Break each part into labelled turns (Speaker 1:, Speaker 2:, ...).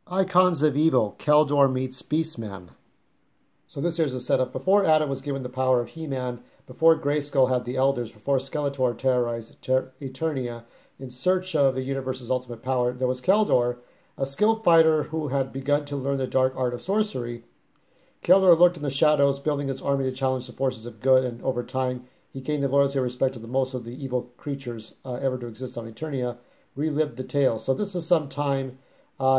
Speaker 1: Icons of Evil, Keldor meets Beastman. So this here's a setup. Before Adam was given the power of He-Man, before Grayskull had the Elders, before Skeletor terrorized Eternia in search of the universe's ultimate power, there was Keldor, a skilled fighter who had begun to learn the dark art of sorcery. Keldor lurked in the shadows, building his army to challenge the forces of good, and over time, he gained the loyalty and respect of the most of the evil creatures ever to exist on Eternia, relived the tale. So this is some time.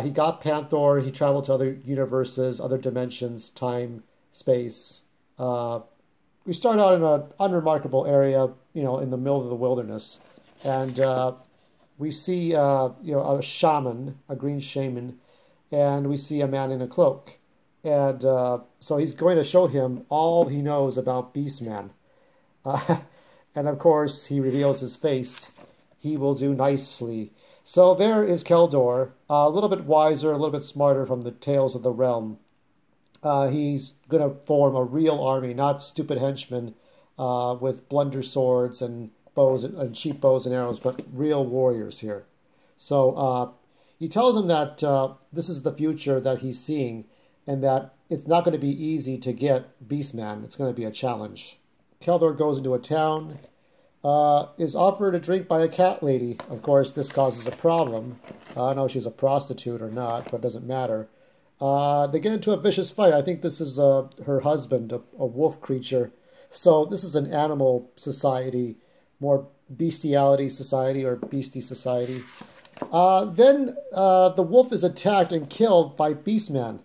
Speaker 1: He got Panther, he traveled to other universes, other dimensions, time, space. We start out in an unremarkable area, in the middle of the wilderness. And we see, a shaman, a green shaman, and we see a man in a cloak. And so he's going to show him all he knows about Beastman. And of course, he reveals his face. He will do nicely. So there is Keldor, a little bit wiser, a little bit smarter from the tales of the realm. He's going to form a real army, not stupid henchmen with blunder swords and bows and cheap bows and arrows, but real warriors here. So he tells him that this is the future that he's seeing, and that it's not going to be easy to get Beastman. It's going to be a challenge. Keldor goes into a town, is offered a drink by a cat lady. Of course, this causes a problem. I don't know if she's a prostitute or not, but it doesn't matter. They get into a vicious fight. I think this is her husband, a wolf creature. So this is an animal society, more bestiality society or beastie society. Then the wolf is attacked and killed by Beastman.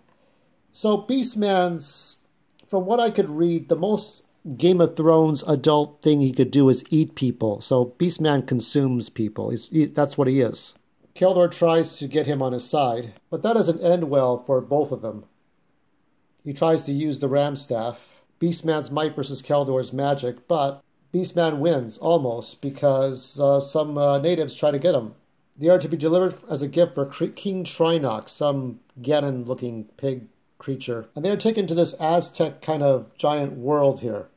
Speaker 1: So Beastman's, from what I could read, the most Game of Thrones adult thing he could do is eat people. So Beastman consumes people. That's what he is. Keldor tries to get him on his side, but that doesn't end well for both of them. He tries to use the ram staff. Beastman's might versus Keldor's magic, but Beastman wins, almost, because some natives try to get him. They are to be delivered as a gift for King Trinok, some Ganon-looking pig creature. And they are taken to this Aztec kind of giant world here.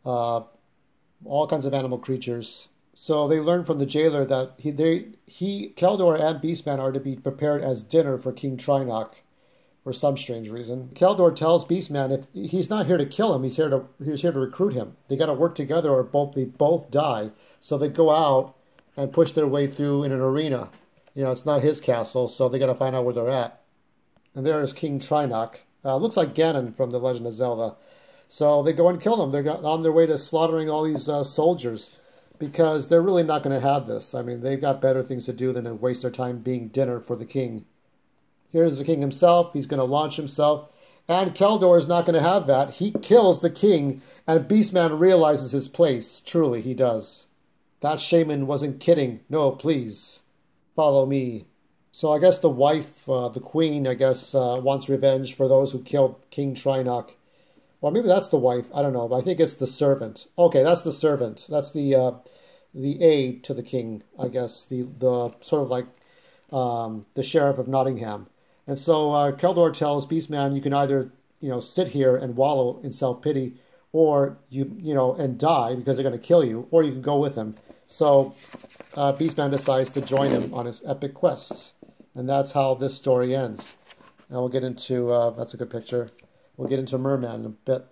Speaker 1: All kinds of animal creatures. So they learn from the jailer that Keldor and Beastman are to be prepared as dinner for King Trinok for some strange reason. Keldor tells Beastman if he's not here to kill him, he's here to recruit him. They got to work together or they both die. So they go out and push their way through in an arena. It's not his castle, so they got to find out where they're at. And there is King Trinok. Looks like Ganon from The Legend of Zelda. So they go and kill them. They're on their way to slaughtering all these soldiers because they're really not going to have this. I mean, they've got better things to do than to waste their time being dinner for the king. Here's the king himself. He's going to launch himself. And Keldor is not going to have that. He kills the king, and Beastman realizes his place. Truly, he does. That shaman wasn't kidding. No, please. Follow me. So I guess the wife, the queen, wants revenge for those who killed King Trinok. Or maybe that's the wife. I don't know. But I think it's the servant. Okay, that's the servant. That's the aide to the king, I guess. The sort of like the sheriff of Nottingham. And so Keldor tells Beastman, you can either sit here and wallow in self-pity, or and die because they're going to kill you, or you can go with him. So Beastman decides to join him on his epic quest. And that's how this story ends. Now we'll get into, that's a good picture. We'll get into Merman in a bit.